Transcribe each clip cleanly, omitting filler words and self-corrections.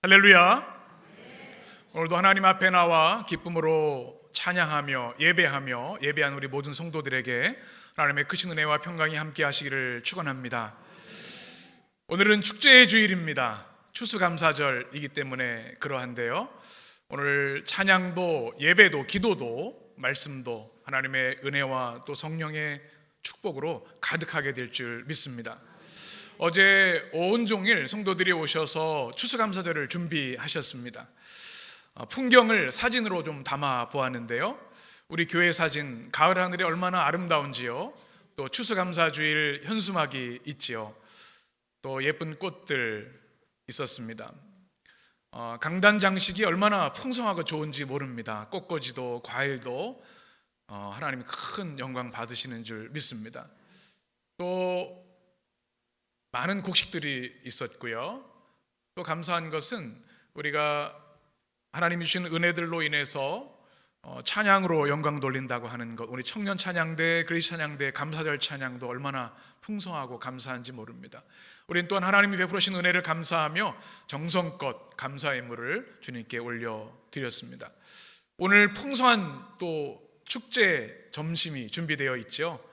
할렐루야. 오늘도 하나님 앞에 나와 기쁨으로 찬양하며 예배한 우리 모든 성도들에게 하나님의 크신 은혜와 평강이 함께 하시기를 축원합니다. 오늘은 축제의 주일입니다. 추수감사절이기 때문에 그러한데요, 오늘 찬양도 예배도 기도도 말씀도 하나님의 은혜와 또 성령의 축복으로 가득하게 될 줄 믿습니다. 어제 온종일 성도들이 오셔서 추수감사절을 준비하셨습니다. 풍경을 사진으로 좀 담아 보았는데요, 우리 교회 사진, 가을 하늘이 얼마나 아름다운지요, 또 추수감사주일 현수막이 있지요, 또 예쁜 꽃들 있었습니다. 강단 장식이 얼마나 풍성하고 좋은지 모릅니다. 꽃꽂이도 과일도 하나님이 큰 영광 받으시는 줄 믿습니다. 또 많은 곡식들이 있었고요, 또 감사한 것은 우리가 하나님이 주신 은혜들로 인해서 찬양으로 영광 돌린다고 하는 것, 우리 청년 찬양대, 그리스 찬양대, 감사절 찬양도 얼마나 풍성하고 감사한지 모릅니다. 우리는 또한 하나님이 베풀으신 은혜를 감사하며 정성껏 감사의 물을 주님께 올려드렸습니다. 오늘 풍성한 또 축제 점심이 준비되어 있죠.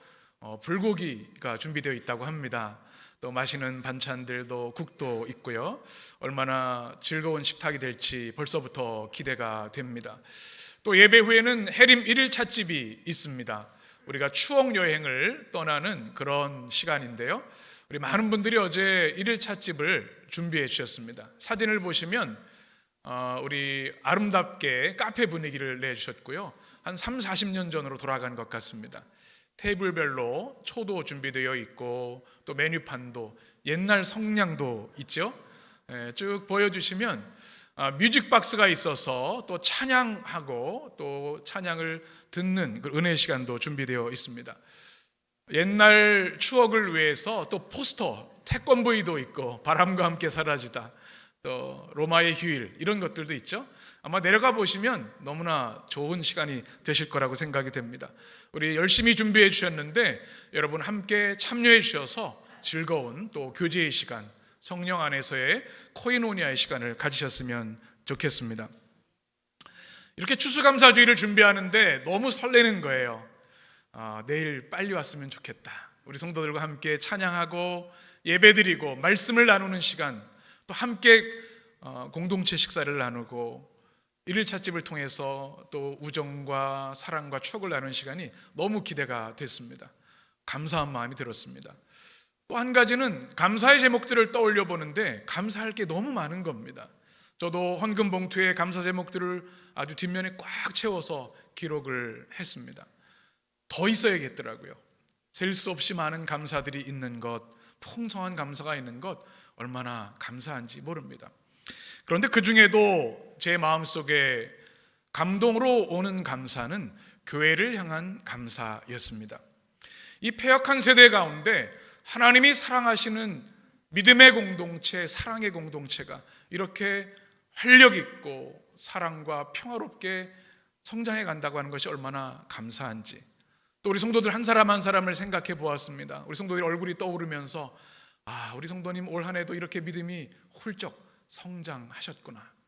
불고기가 준비되어 있다고 합니다. 또 맛있는 반찬들도, 국도 있고요, 얼마나 즐거운 식탁이 될지 벌써부터 기대가 됩니다. 또 예배 후에는 해림 1일 찻집이 있습니다. 우리가 추억 여행을 떠나는 그런 시간인데요, 우리 많은 분들이 어제 1일 찻집을 준비해 주셨습니다. 사진을 보시면 우리 아름답게 카페 분위기를 내주셨고요, 한 30-40년 전으로 돌아간 것 같습니다. 테이블별로 초도 준비되어 있고, 또 메뉴판도 옛날 성냥도 있죠. 쭉 보여주시면 뮤직박스가 있어서 또 찬양하고 또 찬양을 듣는 그 은혜 시간도 준비되어 있습니다. 옛날 추억을 위해서 또 포스터, 태권브이도 있고, 바람과 함께 사라지다, 또 로마의 휴일, 이런 것들도 있죠. 아마 내려가 보시면 너무나 좋은 시간이 되실 거라고 생각이 됩니다. 우리 열심히 준비해 주셨는데 여러분 함께 참여해 주셔서 즐거운 또 교제의 시간, 성령 안에서의 코이노니아의 시간을 가지셨으면 좋겠습니다. 이렇게 추수감사주일을 준비하는데 너무 설레는 거예요. 내일 빨리 왔으면 좋겠다. 우리 성도들과 함께 찬양하고 예배드리고 말씀을 나누는 시간, 또 함께 공동체 식사를 나누고 1일 찻집을 통해서 또 우정과 사랑과 추억을 나누는 시간이 너무 기대가 됐습니다. 감사한 마음이 들었습니다. 또 한 가지는 감사의 제목들을 떠올려 보는데 감사할 게 너무 많은 겁니다. 저도 헌금 봉투에 감사 제목들을 아주 뒷면에 꽉 채워서 기록을 했습니다. 더 있어야겠더라고요. 셀 수 없이 많은 감사들이 있는 것, 풍성한 감사가 있는 것, 얼마나 감사한지 모릅니다. 그런데 그 중에도 제 마음속에 감동으로 오는 감사는 교회를 향한 감사였습니다. 이 패역한 세대 가운데 하나님이 사랑하시는 믿음의 공동체, 사랑의 공동체가 이렇게 활력 있고 사랑과 평화롭게 성장해 간다고 하는 것이 얼마나 감사한지, 또 우리 성도들 한 사람 한 사람을 생각해 보았습니다. 우리 성도들 얼굴이 떠오르면서 우리 성도님 올 한 해도 이렇게 믿음이 훌쩍 성장하셨구나.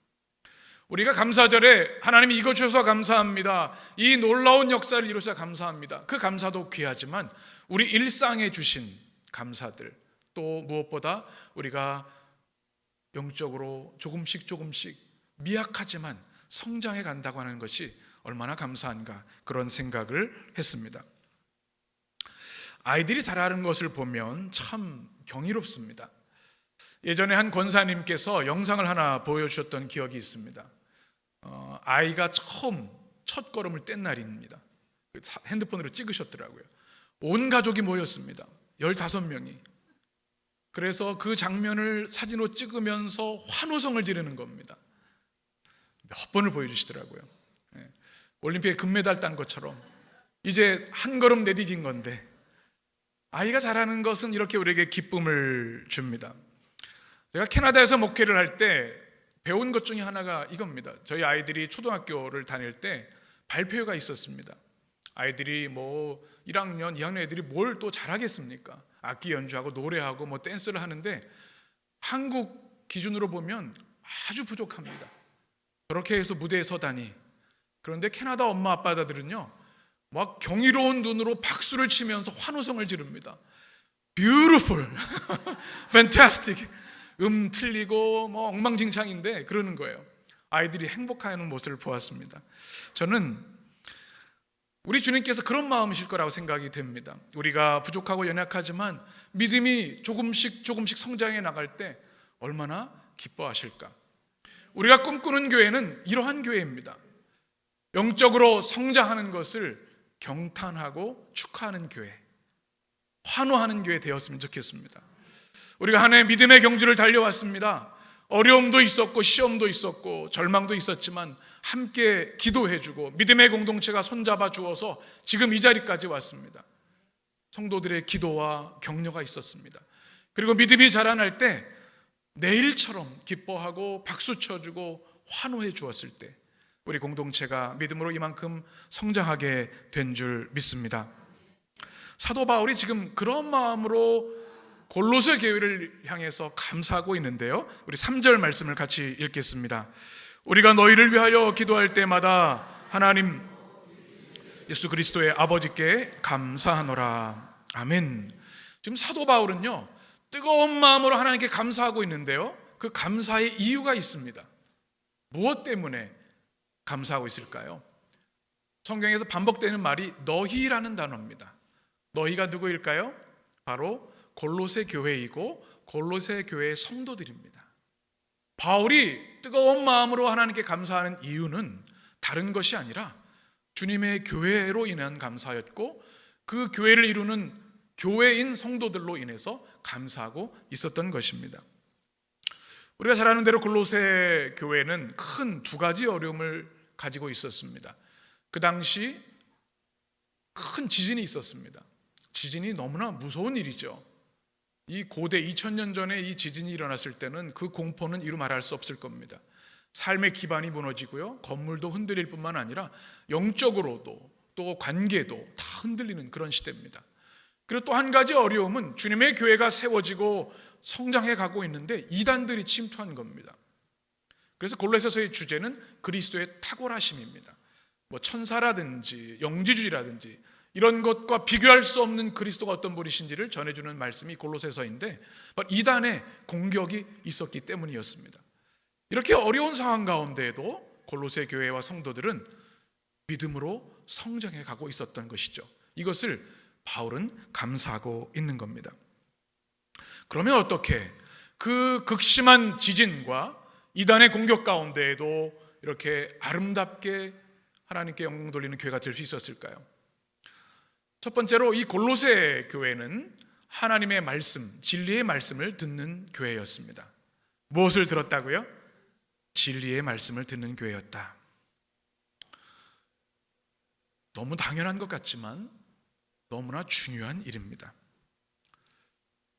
우리가 감사절에 하나님이 이거 주셔서 감사합니다, 이 놀라운 역사를 이루셔서 감사합니다, 그 감사도 귀하지만 우리 일상에 주신 감사들, 또 무엇보다 우리가 영적으로 조금씩 미약하지만 성장해 간다고 하는 것이 얼마나 감사한가, 그런 생각을 했습니다. 아이들이 자라는 것을 보면 참 경이롭습니다. 예전에 한 권사님께서 영상을 하나 보여주셨던 기억이 있습니다. 아이가 첫 걸음을 뗀 날입니다. 핸드폰으로 찍으셨더라고요. 온 가족이 모였습니다. 15명이. 그래서 그 장면을 사진으로 찍으면서 환호성을 지르는 겁니다. 몇 번을 보여주시더라고요. 올림픽에 금메달 딴 것처럼 이제 한 걸음 내디딘 건데, 아이가 자라는 것은 이렇게 우리에게 기쁨을 줍니다. 제가 캐나다에서 목회를 할 때 배운 것 중에 하나가 이겁니다. 저희 아이들이 초등학교를 다닐 때 발표회가 있었습니다. 아이들이 1학년, 2학년 애들이 뭘 또 잘하겠습니까? 악기 연주하고 노래하고 댄스를 하는데 한국 기준으로 보면 아주 부족합니다. 그렇게 해서 무대에 서다니. 그런데 캐나다 엄마 아빠들은요, 막 경이로운 눈으로 박수를 치면서 환호성을 지릅니다. Beautiful, fantastic. 틀리고 뭐 엉망진창인데 그러는 거예요. 아이들이 행복해하는 모습을 보았습니다. 저는 우리 주님께서 그런 마음이실 거라고 생각이 됩니다. 우리가 부족하고 연약하지만 믿음이 조금씩 성장해 나갈 때 얼마나 기뻐하실까. 우리가 꿈꾸는 교회는 이러한 교회입니다. 영적으로 성장하는 것을 경탄하고 축하하는 교회, 환호하는 교회 되었으면 좋겠습니다. 우리가 한 해 믿음의 경주를 달려왔습니다. 어려움도 있었고 시험도 있었고 절망도 있었지만 함께 기도해주고 믿음의 공동체가 손잡아 주어서 지금 이 자리까지 왔습니다. 성도들의 기도와 격려가 있었습니다. 그리고 믿음이 자라날 때 내일처럼 기뻐하고 박수 쳐주고 환호해 주었을 때 우리 공동체가 믿음으로 이만큼 성장하게 된 줄 믿습니다. 사도 바울이 지금 그런 마음으로 골로새 교회를 향해서 감사하고 있는데요, 우리 3절 말씀을 같이 읽겠습니다. 우리가 너희를 위하여 기도할 때마다 하나님 예수 그리스도의 아버지께 감사하노라. 아멘. 지금 사도 바울은요, 뜨거운 마음으로 하나님께 감사하고 있는데요, 그 감사의 이유가 있습니다. 무엇 때문에 감사하고 있을까요? 성경에서 반복되는 말이 너희라는 단어입니다. 너희가 누구일까요? 바로 골로새 교회이고 골로새 교회의 성도들입니다. 바울이 뜨거운 마음으로 하나님께 감사하는 이유는 다른 것이 아니라 주님의 교회로 인한 감사였고 그 교회를 이루는 교회인 성도들로 인해서 감사하고 있었던 것입니다. 우리가 잘 아는 대로 골로새 교회는 큰 두 가지 어려움을 가지고 있었습니다. 그 당시 큰 지진이 있었습니다. 지진이 너무나 무서운 일이죠. 이 고대 2000년 전에 이 지진이 일어났을 때는 그 공포는 이루 말할 수 없을 겁니다. 삶의 기반이 무너지고요, 건물도 흔들릴 뿐만 아니라 영적으로도 또 관계도 다 흔들리는 그런 시대입니다. 그리고 또 한 가지 어려움은 주님의 교회가 세워지고 성장해 가고 있는데 이단들이 침투한 겁니다. 그래서 골로새서의 주제는 그리스도의 탁월하심입니다. 뭐 천사라든지 영지주의라든지 이런 것과 비교할 수 없는 그리스도가 어떤 분이신지를 전해주는 말씀이 골로새서인데 이단의 공격이 있었기 때문이었습니다. 이렇게 어려운 상황 가운데에도 골로새 교회와 성도들은 믿음으로 성장해 가고 있었던 것이죠. 이것을 바울은 감사하고 있는 겁니다. 그러면 어떻게 그 극심한 지진과 이단의 공격 가운데에도 이렇게 아름답게 하나님께 영광 돌리는 교회가 될 수 있었을까요? 첫 번째로 이 골로새 교회는 하나님의 말씀, 진리의 말씀을 듣는 교회였습니다. 무엇을 들었다고요? 진리의 말씀을 듣는 교회였다. 너무 당연한 것 같지만 너무나 중요한 일입니다.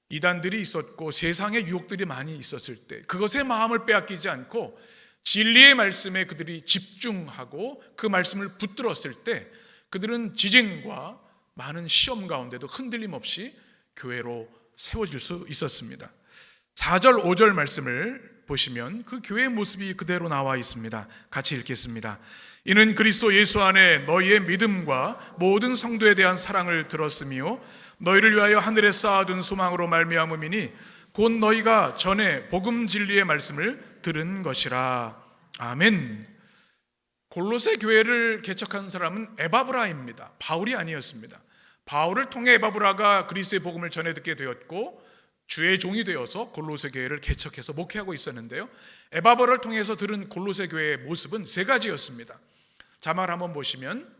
이단들이 있었고 세상의 유혹들이 많이 있었을 때 그것의 마음을 빼앗기지 않고 진리의 말씀에 그들이 집중하고 그 말씀을 붙들었을 때 그들은 지진과 많은 시험 가운데도 흔들림 없이 교회로 세워질 수 있었습니다. 4절 5절 말씀을 보시면 그 교회의 모습이 그대로 나와 있습니다. 같이 읽겠습니다. 이는 그리스도 예수 안에 너희의 믿음과 모든 성도에 대한 사랑을 들었으며 너희를 위하여 하늘에 쌓아둔 소망으로 말미암음이니 곧 너희가 전에 복음 진리의 말씀을 들은 것이라. 아멘. 골로새 교회를 개척한 사람은 에바브라입니다. 바울이 아니었습니다. 바울을 통해 에바브라가 그리스도의 복음을 전해 듣게 되었고 주의 종이 되어서 골로새 교회를 개척해서 목회하고 있었는데요, 에바브라를 통해서 들은 골로새 교회의 모습은 세 가지였습니다. 자막을 한번 보시면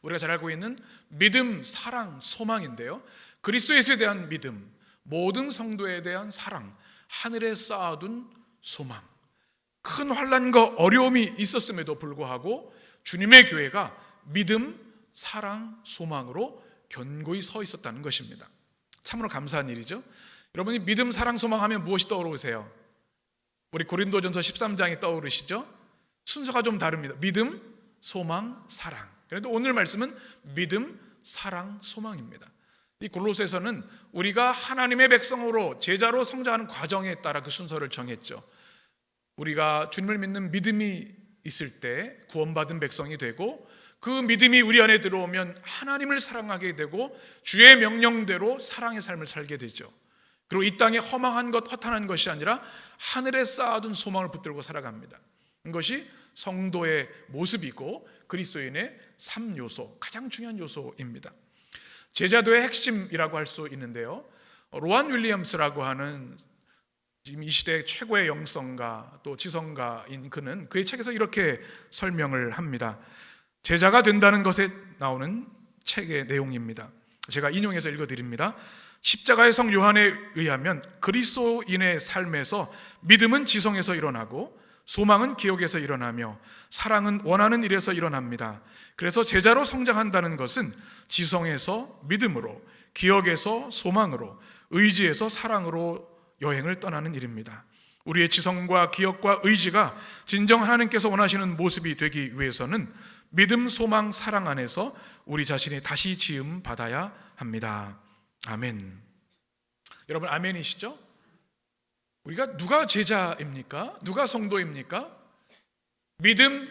우리가 잘 알고 있는 믿음, 사랑, 소망인데요, 그리스도 예수에 대한 믿음, 모든 성도에 대한 사랑, 하늘에 쌓아둔 소망. 큰 환난과 어려움이 있었음에도 불구하고 주님의 교회가 믿음, 사랑, 소망으로 견고히 서 있었다는 것입니다. 참으로 감사한 일이죠. 여러분이 믿음, 사랑, 소망 하면 무엇이 떠오르세요? 우리 고린도전서 13장이 떠오르시죠? 순서가 좀 다릅니다. 믿음, 소망, 사랑. 그런데 오늘 말씀은 믿음, 사랑, 소망입니다. 이 골로새서는 우리가 하나님의 백성으로 제자로 성장하는 과정에 따라 그 순서를 정했죠. 우리가 주님을 믿는 믿음이 있을 때 구원받은 백성이 되고, 그 믿음이 우리 안에 들어오면 하나님을 사랑하게 되고 주의 명령대로 사랑의 삶을 살게 되죠. 그리고 이 땅에 허망한 것, 허탄한 것이 아니라 하늘에 쌓아둔 소망을 붙들고 살아갑니다. 이것이 성도의 모습이고 그리스도인의 3요소, 가장 중요한 요소입니다. 제자도의 핵심이라고 할 수 있는데요, 로안 윌리엄스라고 하는 지금 이 시대 최고의 영성가 또 지성가인 그는 그의 책에서 이렇게 설명을 합니다. 제자가 된다는 것에 나오는 책의 내용입니다. 제가 인용해서 읽어드립니다. 십자가의 성 요한에 의하면 그리스도인의 삶에서 믿음은 지성에서 일어나고 소망은 기억에서 일어나며 사랑은 원하는 일에서 일어납니다. 그래서 제자로 성장한다는 것은 지성에서 믿음으로, 기억에서 소망으로, 의지에서 사랑으로 여행을 떠나는 일입니다. 우리의 지성과 기억과 의지가 진정 하나님께서 원하시는 모습이 되기 위해서는 믿음, 소망, 사랑 안에서 우리 자신이 다시 지음 받아야 합니다. 아멘. 여러분 아멘이시죠? 우리가 누가 제자입니까? 누가 성도입니까? 믿음,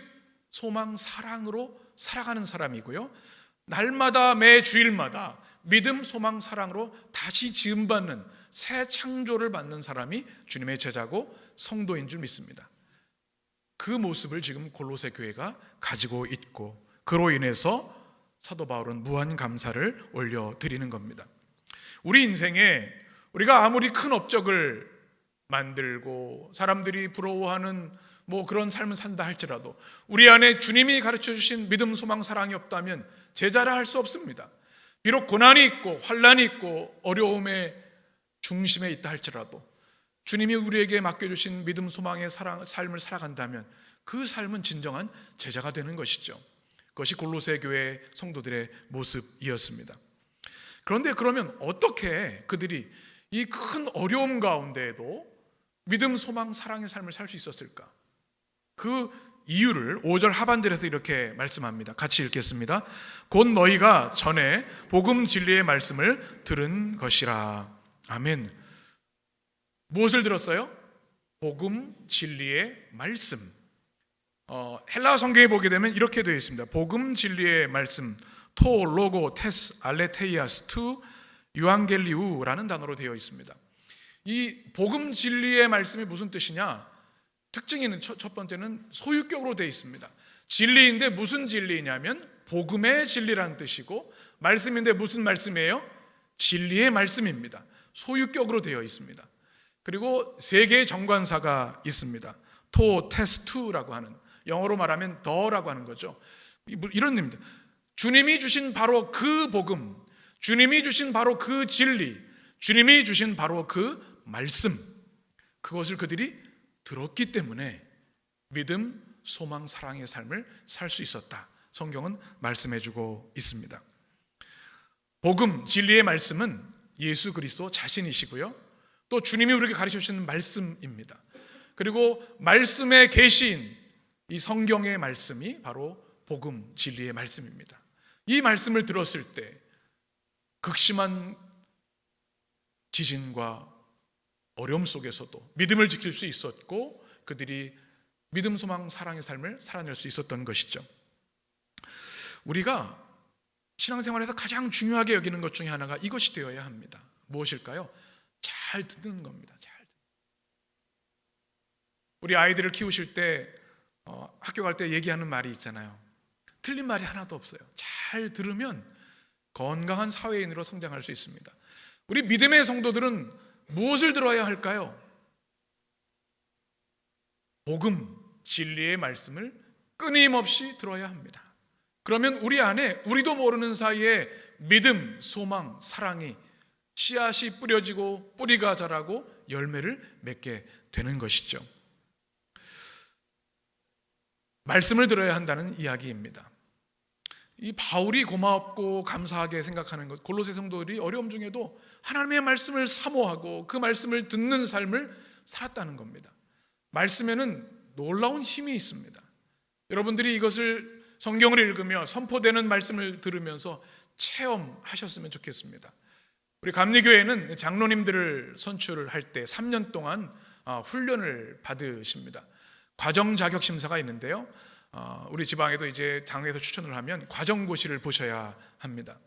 소망, 사랑으로 살아가는 사람이고요, 날마다 매 주일마다 믿음, 소망, 사랑으로 다시 지음받는 새 창조를 받는 사람이 주님의 제자고 성도인 줄 믿습니다. 그 모습을 지금 골로새 교회가 가지고 있고, 그로 인해서 사도 바울은 무한 감사를 올려드리는 겁니다. 우리 인생에 우리가 아무리 큰 업적을 만들고 사람들이 부러워하는 그런 삶을 산다 할지라도 우리 안에 주님이 가르쳐 주신 믿음, 소망, 사랑이 없다면 제자라 할 수 없습니다. 비록 고난이 있고 환난이 있고 어려움의 중심에 있다 할지라도 주님이 우리에게 맡겨주신 믿음, 소망의 삶을 살아간다면 그 삶은 진정한 제자가 되는 것이죠. 그것이 골로새 교회 성도들의 모습이었습니다. 그런데 그러면 어떻게 그들이 이 큰 어려움 가운데에도 믿음, 소망, 사랑의 삶을 살 수 있었을까? 그 이유를 5절 하반절에서 이렇게 말씀합니다. 같이 읽겠습니다. 곧 너희가 전에 복음 진리의 말씀을 들은 것이라. 아멘. 무엇을 들었어요? 복음 진리의 말씀. 헬라어 성경에 보게 되면 이렇게 되어 있습니다. 복음 진리의 말씀, 토, 로고, 테스, 알레테이아스, 투, 유앙겔리우라는 단어로 되어 있습니다. 이 복음 진리의 말씀이 무슨 뜻이냐? 특징이 첫 번째는 소유격으로 되어 있습니다. 진리인데 무슨 진리냐면 복음의 진리라는 뜻이고, 말씀인데 무슨 말씀이에요? 진리의 말씀입니다. 소유격으로 되어 있습니다. 그리고 세 개의 정관사가 있습니다. 토, 테스, 투라고 하는, 영어로 말하면 더라고 하는 거죠. 이런 의미입니다. 주님이 주신 바로 그 복음, 주님이 주신 바로 그 진리, 주님이 주신 바로 그 말씀, 그것을 그들이 들었기 때문에 믿음, 소망, 사랑의 삶을 살 수 있었다. 성경은 말씀해주고 있습니다. 복음, 진리의 말씀은 예수 그리스도 자신이시고요, 또 주님이 우리에게 가르쳐 주시는 말씀입니다. 그리고 말씀의 계시인 이 성경의 말씀이 바로 복음, 진리의 말씀입니다. 이 말씀을 들었을 때 극심한 지진과 어려움 속에서도 믿음을 지킬 수 있었고, 그들이 믿음, 소망, 사랑의 삶을 살아낼 수 있었던 것이죠. 우리가 신앙생활에서 가장 중요하게 여기는 것 중에 하나가 이것이 되어야 합니다. 무엇일까요? 잘 듣는 겁니다. 우리 아이들을 키우실 때 학교 갈 때 얘기하는 말이 있잖아요. 틀린 말이 하나도 없어요. 잘 들으면 건강한 사회인으로 성장할 수 있습니다. 우리 믿음의 성도들은 무엇을 들어야 할까요? 복음, 진리의 말씀을 끊임없이 들어야 합니다. 그러면 우리 안에 우리도 모르는 사이에 믿음, 소망, 사랑이 씨앗이 뿌려지고 뿌리가 자라고 열매를 맺게 되는 것이죠. 말씀을 들어야 한다는 이야기입니다. 이 바울이 고맙고 감사하게 생각하는 것, 골로새 성도들이 어려움 중에도 하나님의 말씀을 사모하고 그 말씀을 듣는 삶을 살았다는 겁니다. 말씀에는 놀라운 힘이 있습니다. 여러분들이 이것을 성경을 읽으며 선포되는 말씀을 들으면서 체험하셨으면 좋겠습니다. 우리 감리교회는 장로님들을 선출할 때 3년 동안 훈련을 받으십니다. 과정 자격 심사가 있는데요. 우리 지방에도 이제 장에서 추천을 하면 과정고시를 보셔야 합니다.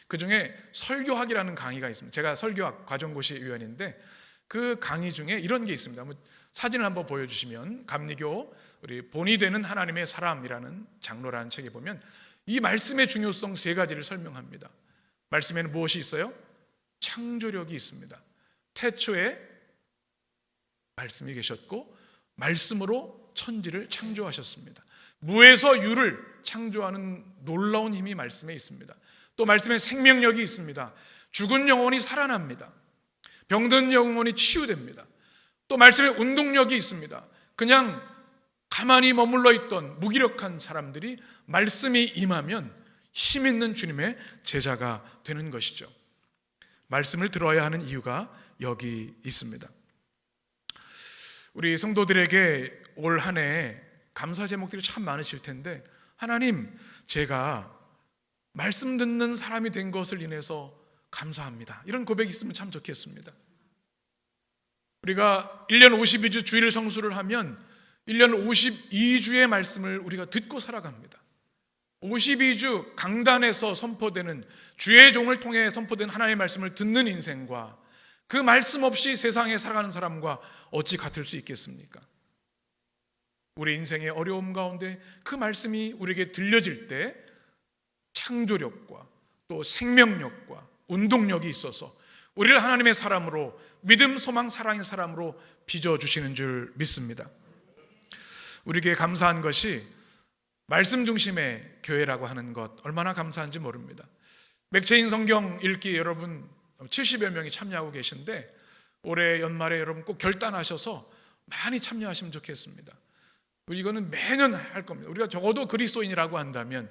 그 중에 설교학이라는 강의가 있습니다. 제가 설교학 과정고시 위원인데 그 강의 중에 이런 게 있습니다. 사진을 한번 보여주시면 감리교 우리 본이 되는 하나님의 사람이라는 장로라는 책에 보면 이 말씀의 중요성 세 가지를 설명합니다. 말씀에는 무엇이 있어요? 창조력이 있습니다. 태초에 말씀이 계셨고 말씀으로 천지를 창조하셨습니다. 무에서 유를 창조하는 놀라운 힘이 말씀에 있습니다. 또 말씀에 생명력이 있습니다. 죽은 영혼이 살아납니다. 병든 영혼이 치유됩니다. 또 말씀에 운동력이 있습니다. 그냥 가만히 머물러 있던 무기력한 사람들이 말씀이 임하면 힘 있는 주님의 제자가 되는 것이죠. 말씀을 들어야 하는 이유가 여기 있습니다. 우리 성도들에게 올 한 해 감사 제목들이 참 많으실 텐데, 하나님, 제가 말씀 듣는 사람이 된 것을 인해서 감사합니다, 이런 고백이 있으면 참 좋겠습니다. 우리가 1년 52주 주일 성수를 하면 1년 52주의 말씀을 우리가 듣고 살아갑니다. 52주 강단에서 선포되는 주의 종을 통해 선포된 하나님의 말씀을 듣는 인생과 그 말씀 없이 세상에 살아가는 사람과 어찌 같을 수 있겠습니까? 우리 인생의 어려움 가운데 그 말씀이 우리에게 들려질 때 창조력과 또 생명력과 운동력이 있어서 우리를 하나님의 사람으로, 믿음, 소망, 사랑의 사람으로 빚어주시는 줄 믿습니다. 우리에게 감사한 것이 말씀 중심의 교회라고 하는 것, 얼마나 감사한지 모릅니다. 맥체인 성경 읽기 여러분 70여 명이 참여하고 계신데 올해 연말에 여러분 꼭 결단하셔서 많이 참여하시면 좋겠습니다. 이거는 매년 할 겁니다. 우리가 적어도 그리스도인이라고 한다면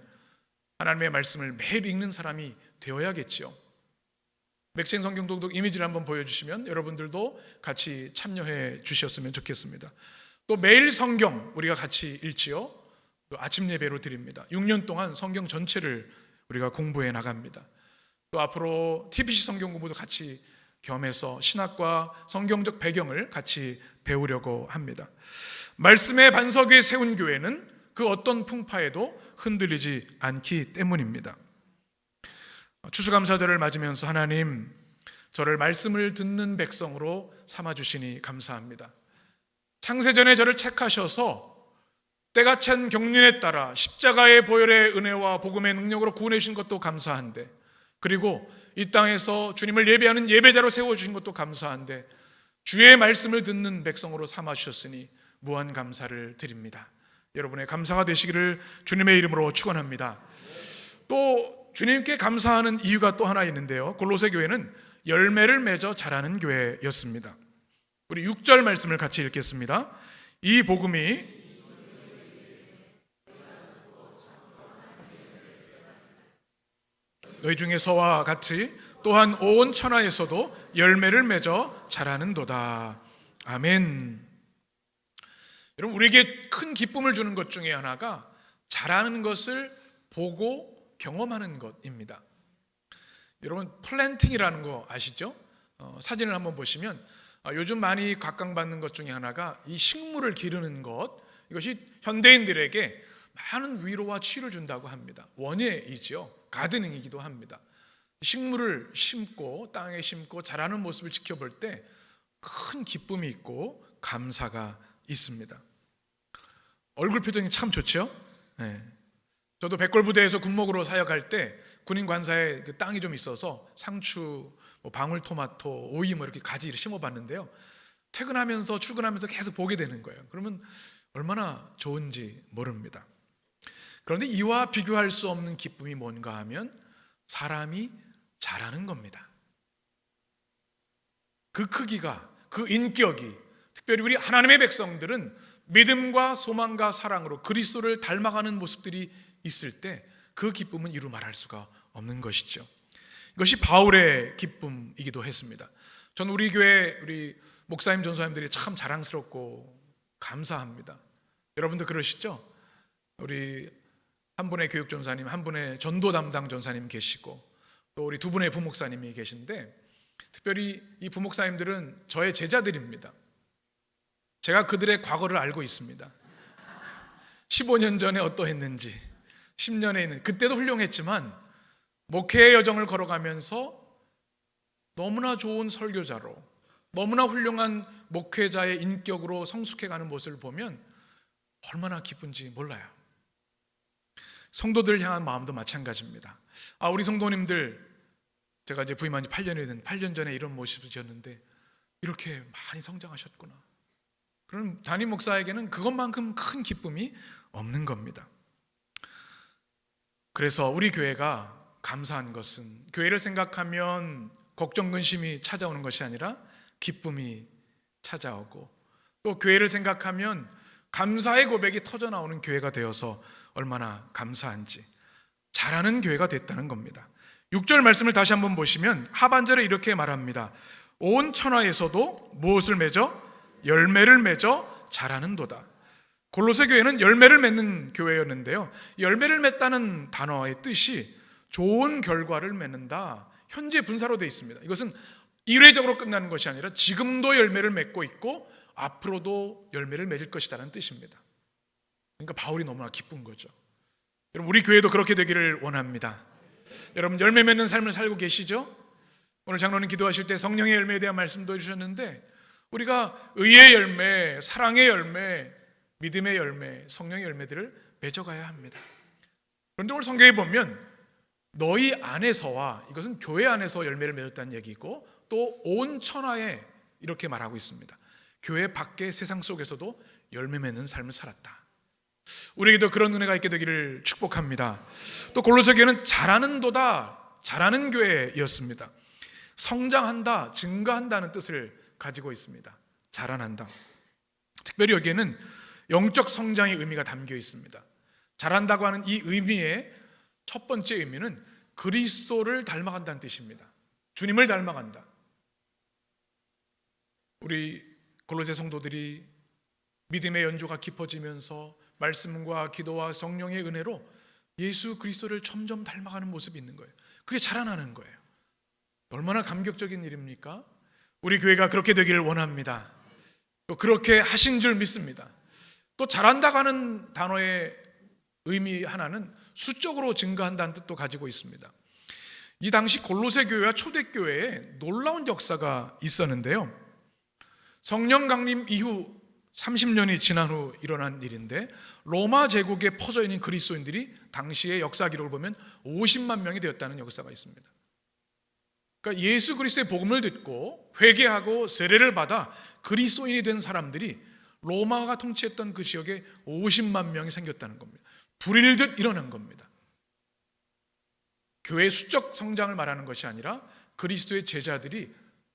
하나님의 말씀을 매일 읽는 사람이 되어야겠죠. 맥체인 성경 독독 이미지를 한번 보여주시면 여러분들도 같이 참여해 주셨으면 좋겠습니다. 또 매일 성경 우리가 같이 읽지요. 또 아침 예배로 드립니다. 6년 동안 성경 전체를 우리가 공부해 나갑니다. 또 앞으로 TBC 성경 공부도 같이 겸해서 신학과 성경적 배경을 같이 배우려고 합니다. 말씀의 반석 위에 세운 교회는 그 어떤 풍파에도 흔들리지 않기 때문입니다. 추수감사절을 맞으면서 하나님, 저를 말씀을 듣는 백성으로 삼아주시니 감사합니다. 창세전에 저를 택하셔서 때가 찬 경륜에 따라 십자가의 보혈의 은혜와 복음의 능력으로 구원해 주신 것도 감사한데, 그리고 이 땅에서 주님을 예배하는 예배자로 세워주신 것도 감사한데 주의 말씀을 듣는 백성으로 삼아주셨으니 무한 감사를 드립니다. 여러분의 감사가 되시기를 주님의 이름으로 축원합니다. 또 주님께 감사하는 이유가 또 하나 있는데요, 골로새 교회는 열매를 맺어 자라는 교회였습니다. 우리 6절 말씀을 같이 읽겠습니다. 이 복음이 너희 중에서와 같이 또한 온 천하에서도 열매를 맺어 자라는도다. 아멘. 여러분, 우리에게 큰 기쁨을 주는 것 중에 하나가 자라는 것을 보고 경험하는 것입니다. 여러분, 플랜팅이라는 거 아시죠? 사진을 한번 보시면 요즘 많이 각광받는 것 중에 하나가 이 식물을 기르는 것, 이것이 현대인들에게 많은 위로와 치유를 준다고 합니다. 원예이지요. 가드닝이기도 합니다. 식물을 심고 땅에 심고 자라는 모습을 지켜볼 때 큰 기쁨이 있고 감사가 있습니다. 얼굴 표정이 참 좋죠? 네. 저도 백골부대에서 군목으로 사역할 때 군인 관사에 그 땅이 좀 있어서 상추, 방울토마토, 오이 이렇게 가지 심어봤는데요, 퇴근하면서 출근하면서 계속 보게 되는 거예요. 그러면 얼마나 좋은지 모릅니다. 그런데 이와 비교할 수 없는 기쁨이 뭔가 하면 사람이 자라는 겁니다. 그 크기가, 그 인격이, 특별히 우리 하나님의 백성들은 믿음과 소망과 사랑으로 그리스도를 닮아가는 모습들이 있을 때 그 기쁨은 이루 말할 수가 없는 것이죠. 이것이 바울의 기쁨이기도 했습니다. 전 우리 교회 우리 목사님 전사님들이 참 자랑스럽고 감사합니다. 여러분도 그러시죠? 우리 한 분의 교육 전사님, 한 분의 전도 담당 전사님 계시고 또 우리 두 분의 부목사님이 계신데, 특별히 이 부목사님들은 저의 제자들입니다. 제가 그들의 과거를 알고 있습니다. 15년 전에 어떠했는지, 10년에 있는 그때도 훌륭했지만 목회의 여정을 걸어가면서 너무나 좋은 설교자로, 너무나 훌륭한 목회자의 인격으로 성숙해가는 모습을 보면 얼마나 기쁜지 몰라요. 성도들을 향한 마음도 마찬가지입니다. 우리 성도님들, 제가 이제 부임한 지 8년이 된 8년 전에 이런 모습이었는데 이렇게 많이 성장하셨구나. 그럼 담임 목사에게는 그것만큼 큰 기쁨이 없는 겁니다. 그래서 우리 교회가 감사한 것은 교회를 생각하면 걱정 근심이 찾아오는 것이 아니라 기쁨이 찾아오고, 또 교회를 생각하면 감사의 고백이 터져나오는 교회가 되어서 얼마나 감사한지 잘하는 교회가 됐다는 겁니다. 6절 말씀을 다시 한번 보시면 하반절에 이렇게 말합니다. 온 천하에서도 무엇을 맺어? 열매를 맺어 자라는도다. 골로새 교회는 열매를 맺는 교회였는데요, 열매를 맺다는 단어의 뜻이 좋은 결과를 맺는다, 현재 분사로 되어 있습니다. 이것은 일회적으로 끝나는 것이 아니라 지금도 열매를 맺고 있고 앞으로도 열매를 맺을 것이라는 뜻입니다. 그러니까 바울이 너무나 기쁜 거죠. 여러분, 우리 교회도 그렇게 되기를 원합니다. 여러분, 열매 맺는 삶을 살고 계시죠? 오늘 장로님 기도하실 때 성령의 열매에 대한 말씀도 해주셨는데, 우리가 의의 열매, 사랑의 열매, 믿음의 열매, 성령의 열매들을 맺어가야 합니다. 그런데 오늘 성경에 보면 너희 안에서와, 이것은 교회 안에서 열매를 맺었다는 얘기고, 또 온 천하에 이렇게 말하고 있습니다. 교회 밖의 세상 속에서도 열매 맺는 삶을 살았다. 우리에게도 그런 은혜가 있게 되기를 축복합니다. 또 골로새 교회는 자라는도다, 자라는 교회였습니다. 성장한다, 증가한다는 뜻을 가지고 있습니다. 자라난다. 특별히 여기에는 영적 성장의 의미가 담겨 있습니다. 자란다고 하는 이 의미의 첫 번째 의미는 그리스도를 닮아간다는 뜻입니다. 주님을 닮아간다. 우리 골로새 성도들이 믿음의 연조가 깊어지면서 말씀과 기도와 성령의 은혜로 예수 그리스도를 점점 닮아가는 모습이 있는 거예요. 그게 자라나는 거예요. 얼마나 감격적인 일입니까? 우리 교회가 그렇게 되기를 원합니다. 또 그렇게 하신 줄 믿습니다. 또 자란다고 하는 단어의 의미 하나는 수적으로 증가한다는 뜻도 가지고 있습니다. 이 당시 골로새 교회와 초대교회에 놀라운 역사가 있었는데요, 성령 강림 이후 30년이 지난 후 일어난 일인데, 로마 제국에 퍼져 있는 그리스도인들이 당시의 역사 기록을 보면 50만 명이 되었다는 역사가 있습니다. 그러니까 예수 그리스도의 복음을 듣고 회개하고 세례를 받아 그리스도인이 된 사람들이 로마가 통치했던 그 지역에 50만 명이 생겼다는 겁니다. 불일듯 일어난 겁니다. 교회의 수적 성장을 말하는 것이 아니라 그리스도의 제자들이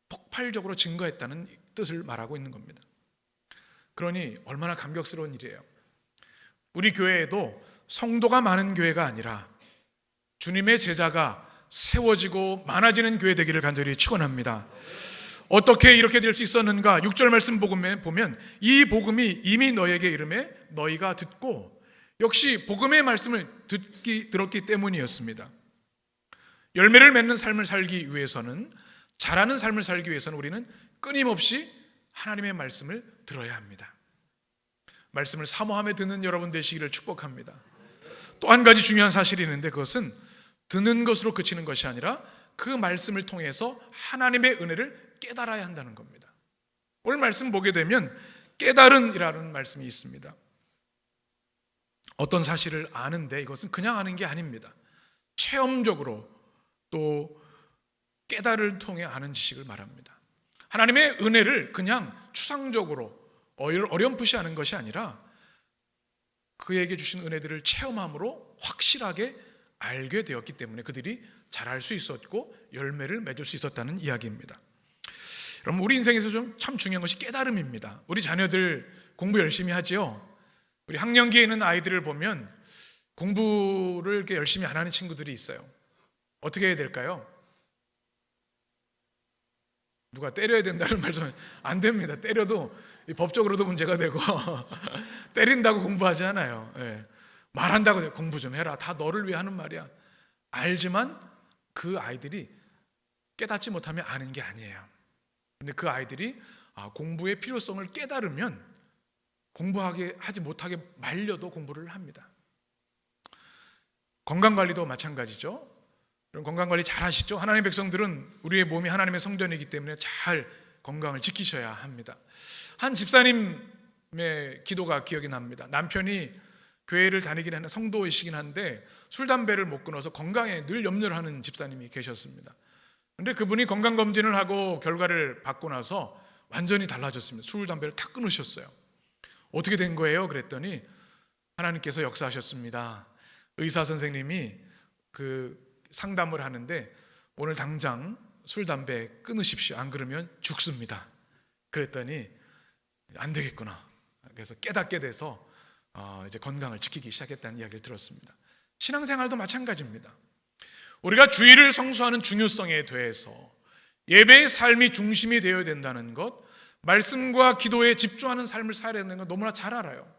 폭발적으로 증가했다는 뜻을 말하고 있는 겁니다. 그러니 얼마나 감격스러운 일이에요. 우리 교회에도 성도가 많은 교회가 아니라 주님의 제자가 세워지고 많아지는 교회 되기를 간절히 축원합니다. 어떻게 이렇게 될 수 있었는가? 6절 말씀 보면 이 복음이 이미 너에게 이름에 너희가 듣고, 역시 복음의 말씀을 들었기 때문이었습니다. 열매를 맺는 삶을 살기 위해서는, 자라는 삶을 살기 위해서는 우리는 끊임없이 하나님의 말씀을 들어야 합니다. 말씀을 사모하며 듣는 여러분 되시기를 축복합니다. 또 한 가지 중요한 사실이 있는데, 그것은 듣는 것으로 그치는 것이 아니라 그 말씀을 통해서 하나님의 은혜를 깨달아야 한다는 겁니다. 오늘 말씀 보게 되면 깨달은이라는 말씀이 있습니다. 어떤 사실을 아는데 이것은 그냥 아는 게 아닙니다. 체험적으로 또 깨달을 통해 아는 지식을 말합니다. 하나님의 은혜를 그냥 추상적으로 어렴풋이 아는 것이 아니라 그에게 주신 은혜들을 체험함으로 확실하게 알게 되었기 때문에 그들이 자랄 수 있었고 열매를 맺을 수 있었다는 이야기입니다. 여러분, 우리 인생에서 좀 참 중요한 것이 깨달음입니다. 우리 자녀들 공부 열심히 하지요. 우리 학년기에 있는 아이들을 보면 공부를 이렇게 열심히 안 하는 친구들이 있어요. 어떻게 해야 될까요? 누가 때려야 된다는 말씀 안 됩니다. 때려도 법적으로도 문제가 되고 때린다고 공부하지 않아요. 예. 말한다고 공부 좀 해라. 다 너를 위해 하는 말이야. 알지만 그 아이들이 깨닫지 못하면 아는 게 아니에요. 근데 그 아이들이 공부의 필요성을 깨달으면 하지 못하게 말려도 공부를 합니다. 건강관리도 마찬가지죠. 건강관리 잘 하시죠? 하나님의 백성들은 우리의 몸이 하나님의 성전이기 때문에 잘 건강을 지키셔야 합니다. 한 집사님의 기도가 기억이 납니다. 남편이 교회를 다니긴 하는 성도이시긴 한데 술, 담배를 못 끊어서 건강에 늘 염려를 하는 집사님이 계셨습니다. 그런데 그분이 건강검진을 하고 결과를 받고 나서 완전히 달라졌습니다. 술, 담배를 다 끊으셨어요. 어떻게 된 거예요? 그랬더니 하나님께서 역사하셨습니다. 의사 선생님이 그 상담을 하는데 오늘 당장 술, 담배 끊으십시오. 안 그러면 죽습니다. 그랬더니 안 되겠구나. 그래서 깨닫게 돼서 이제 건강을 지키기 시작했다는 이야기를 들었습니다. 신앙생활도 마찬가지입니다. 우리가 주일을 성수하는 중요성에 대해서 예배의 삶이 중심이 되어야 된다는 것, 말씀과 기도에 집중하는 삶을 살아야 되는 건 너무나 잘 알아요.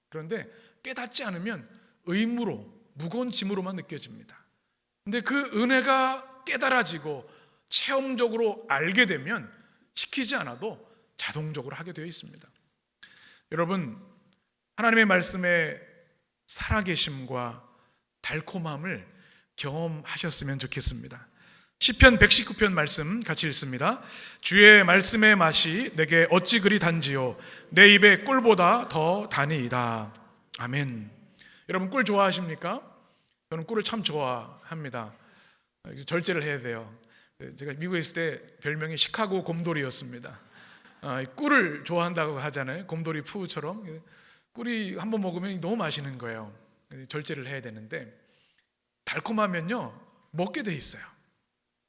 그런데 깨닫지 않으면 의무로, 무거운 짐으로만 느껴집니다. 근데 그 은혜가 깨달아지고 체험적으로 알게 되면 시키지 않아도 자동적으로 하게 되어 있습니다. 여러분, 하나님의 말씀의 살아계심과 달콤함을 경험하셨으면 좋겠습니다. 시편 119편 말씀 같이 읽습니다. 주의 말씀의 맛이 내게 어찌 그리 단지요 내 입에 꿀보다 더 다니이다. 아멘. 여러분, 꿀 좋아하십니까? 저는 꿀을 참 좋아합니다. 절제를 해야 돼요. 제가 미국에 있을 때 별명이 시카고 곰돌이였습니다. 꿀을 좋아한다고 하잖아요. 곰돌이 푸우처럼. 꿀이 한번 먹으면 너무 맛있는 거예요. 절제를 해야 되는데 달콤하면요 먹게 돼 있어요.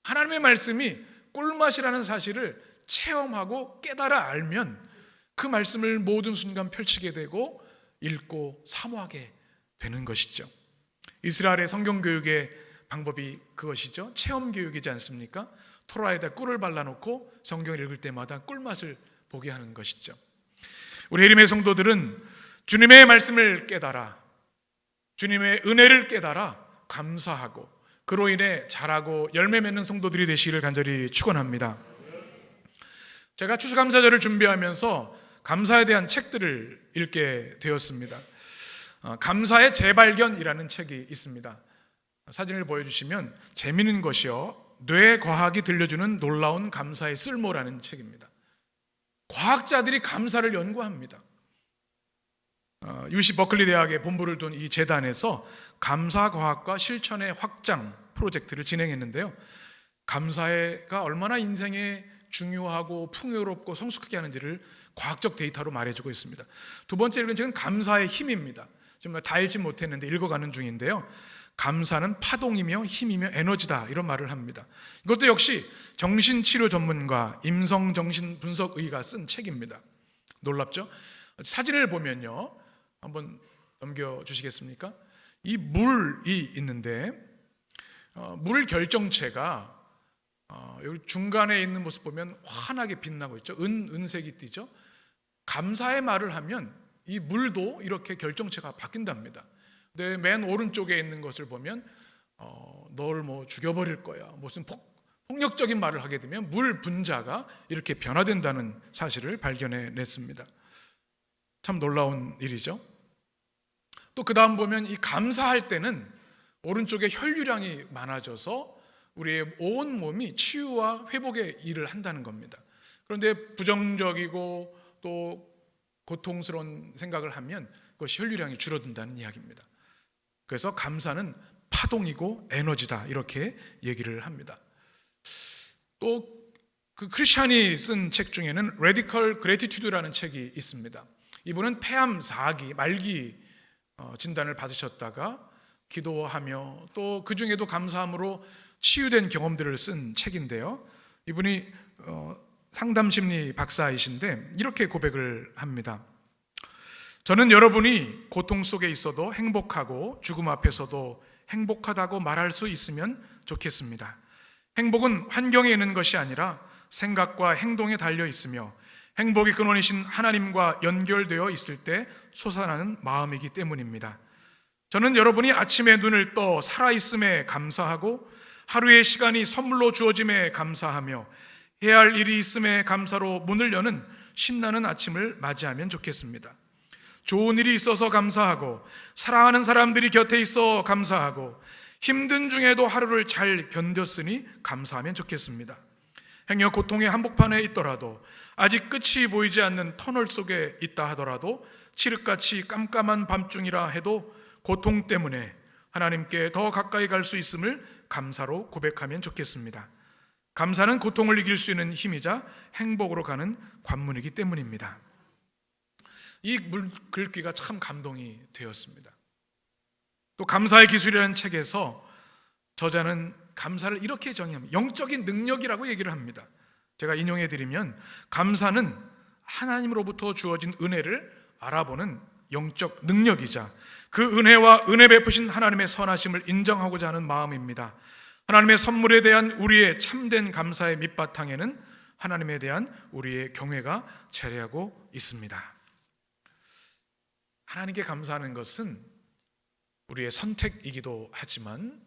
하나님의 말씀이 꿀맛이라는 사실을 체험하고 깨달아 알면 그 말씀을 모든 순간 펼치게 되고 읽고 사모하게 되는 것이죠. 이스라엘의 성경교육의 방법이 그것이죠. 체험교육이지 않습니까? 토라에다 꿀을 발라놓고 성경을 읽을 때마다 꿀맛을 보게 하는 것이죠. 우리 예림의 성도들은 주님의 말씀을 깨달아, 주님의 은혜를 깨달아 감사하고 그로 인해 자라고 열매 맺는 성도들이 되시기를 간절히 축원합니다. 제가 추수감사절을 준비하면서 감사에 대한 책들을 읽게 되었습니다. 감사의 재발견이라는 책이 있습니다. 사진을 보여주시면 재미있는 것이요 뇌과학이 들려주는 놀라운 감사의 쓸모라는 책입니다. 과학자들이 감사를 연구합니다. UC 버클리 대학의 본부를 둔 이 재단에서 감사과학과 실천의 확장 프로젝트를 진행했는데요. 감사가 얼마나 인생에 중요하고 풍요롭고 성숙하게 하는지를 과학적 데이터로 말해주고 있습니다. 두 번째 읽은 책은 감사의 힘입니다. 정말 다 읽지 못했는데 읽어가는 중인데요. 감사는 파동이며 힘이며 에너지다 이런 말을 합니다. 이것도 역시 정신치료 전문가 임성정신분석의가 쓴 책입니다. 놀랍죠? 사진을 보면요, 한번 넘겨주시겠습니까? 이 물이 있는데 물 결정체가 여기 중간에 있는 모습 보면 환하게 빛나고 있죠. 은색이 띄죠. 감사의 말을 하면 이 물도 이렇게 결정체가 바뀐답니다. 근데 맨 오른쪽에 있는 것을 보면 널 뭐 죽여버릴 거야, 무슨 폭력적인 말을 하게 되면 물 분자가 이렇게 변화된다는 사실을 발견해냈습니다. 참 놀라운 일이죠. 또 그 다음 보면 이 감사할 때는 오른쪽에 혈류량이 많아져서 우리의 온 몸이 치유와 회복의 일을 한다는 겁니다. 그런데 부정적이고 또 고통스러운 생각을 하면 그것이 혈류량이 줄어든다는 이야기입니다. 그래서 감사는 파동이고 에너지다 이렇게 얘기를 합니다. 또 그 크리스찬이 쓴 책 중에는 Radical Gratitude라는 책이 있습니다. 이분은 폐암 4기 말기 진단을 받으셨다가 기도하며 또 그 중에도 감사함으로 치유된 경험들을 쓴 책인데요. 이분이 상담심리 박사이신데 이렇게 고백을 합니다. 저는 여러분이 고통 속에 있어도 행복하고 죽음 앞에서도 행복하다고 말할 수 있으면 좋겠습니다. 행복은 환경에 있는 것이 아니라 생각과 행동에 달려 있으며 행복의 근원이신 하나님과 연결되어 있을 때 솟아나는 마음이기 때문입니다. 저는 여러분이 아침에 눈을 떠 살아있음에 감사하고 하루의 시간이 선물로 주어짐에 감사하며 해야 할 일이 있음에 감사로 문을 여는 신나는 아침을 맞이하면 좋겠습니다. 좋은 일이 있어서 감사하고 사랑하는 사람들이 곁에 있어 감사하고 힘든 중에도 하루를 잘 견뎠으니 감사하면 좋겠습니다. 행여 고통의 한복판에 있더라도 아직 끝이 보이지 않는 터널 속에 있다 하더라도 칠흑같이 깜깜한 밤중이라 해도 고통 때문에 하나님께 더 가까이 갈 수 있음을 감사로 고백하면 좋겠습니다. 감사는 고통을 이길 수 있는 힘이자 행복으로 가는 관문이기 때문입니다. 이 글귀가 참 감동이 되었습니다. 또 감사의 기술이라는 책에서 저자는 감사를 이렇게 정의합니다. 영적인 능력이라고 얘기를 합니다. 제가 인용해 드리면 감사는 하나님으로부터 주어진 은혜를 알아보는 영적 능력이자 그 은혜와 은혜 베푸신 하나님의 선하심을 인정하고자 하는 마음입니다. 하나님의 선물에 대한 우리의 참된 감사의 밑바탕에는 하나님에 대한 우리의 경외가 자리하고 있습니다. 하나님께 감사하는 것은 우리의 선택이기도 하지만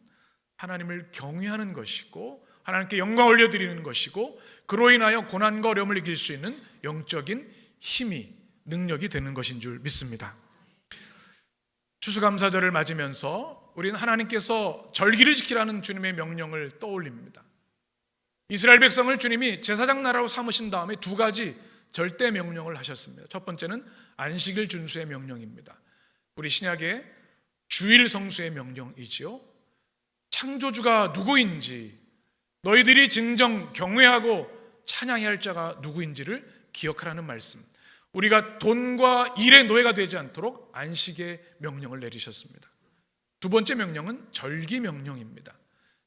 하나님을 경외하는 것이고 하나님께 영광 올려드리는 것이고 그로 인하여 고난과 어려움을 이길 수 있는 영적인 힘이 능력이 되는 것인 줄 믿습니다. 추수감사절을 맞으면서 우리는 하나님께서 절기를 지키라는 주님의 명령을 떠올립니다. 이스라엘 백성을 주님이 제사장 나라로 삼으신 다음에 두 가지 절대 명령을 하셨습니다. 첫 번째는 안식일 준수의 명령입니다. 우리 신약의 주일 성수의 명령이지요. 창조주가 누구인지 너희들이 진정 경외하고 찬양해야 할 자가 누구인지를 기억하라는 말씀. 우리가 돈과 일의 노예가 되지 않도록 안식의 명령을 내리셨습니다. 두 번째 명령은 절기 명령입니다.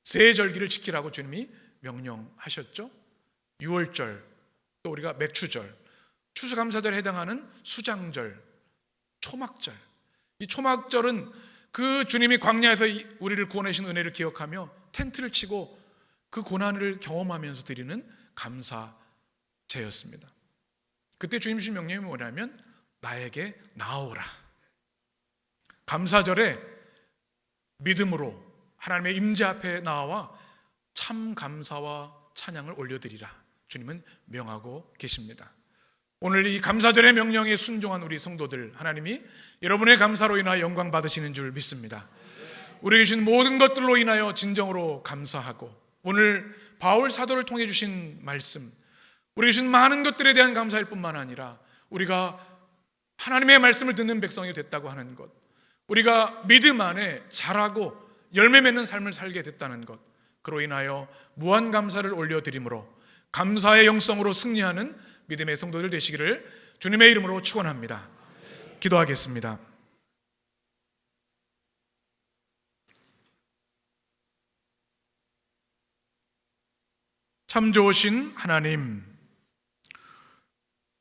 세 절기를 지키라고 주님이 명령하셨죠. 유월절, 또 우리가 맥추절, 추수감사절에 해당하는 수장절, 초막절. 이 초막절은 그 주님이 광야에서 우리를 구원하신 은혜를 기억하며 텐트를 치고 그 고난을 경험하면서 드리는 감사제였습니다. 그때 주님 주신 명령이 뭐냐면 나에게 나아오라. 감사절에 믿음으로 하나님의 임재 앞에 나와 참 감사와 찬양을 올려드리라. 주님은 명하고 계십니다. 오늘 이 감사절의 명령에 순종한 우리 성도들, 하나님이 여러분의 감사로 인하여 영광 받으시는 줄 믿습니다. 우리에게 주신 모든 것들로 인하여 진정으로 감사하고 오늘 바울 사도를 통해 주신 말씀, 우리에게 주신 많은 것들에 대한 감사일 뿐만 아니라 우리가 하나님의 말씀을 듣는 백성이 됐다고 하는 것, 우리가 믿음 안에 자라고 열매 맺는 삶을 살게 됐다는 것, 그로 인하여 무한 감사를 올려드림으로 감사의 영성으로 승리하는 믿음의 성도들 되시기를 주님의 이름으로 축원합니다. 기도하겠습니다. 참 좋으신 하나님,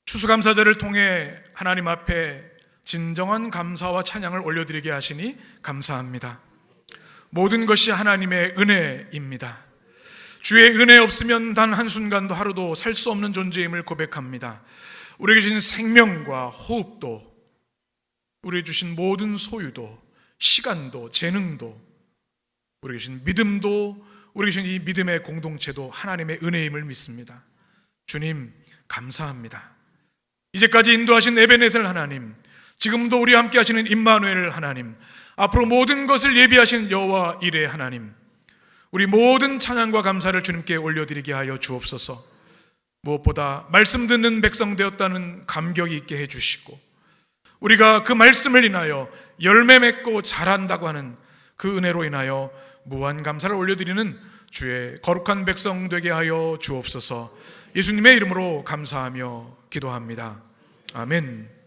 추수감사절을 통해 하나님 앞에 진정한 감사와 찬양을 올려드리게 하시니 감사합니다. 모든 것이 하나님의 은혜입니다. 주의 은혜 없으면 단 한순간도 하루도 살 수 없는 존재임을 고백합니다. 우리에게 주신 생명과 호흡도, 우리에게 주신 모든 소유도, 시간도, 재능도, 우리에게 주신 믿음도, 우리에게 주신 이 믿음의 공동체도 하나님의 은혜임을 믿습니다. 주님 감사합니다. 이제까지 인도하신 에베네셀 하나님, 지금도 우리와 함께 하시는 임마누엘 하나님, 앞으로 모든 것을 예비하신 여호와 이레 하나님, 우리 모든 찬양과 감사를 주님께 올려드리게 하여 주옵소서. 무엇보다 말씀 듣는 백성 되었다는 감격이 있게 해주시고 우리가 그 말씀을 인하여 열매 맺고 자란다고 하는 그 은혜로 인하여 무한 감사를 올려드리는 주의 거룩한 백성 되게 하여 주옵소서. 예수님의 이름으로 감사하며 기도합니다. 아멘.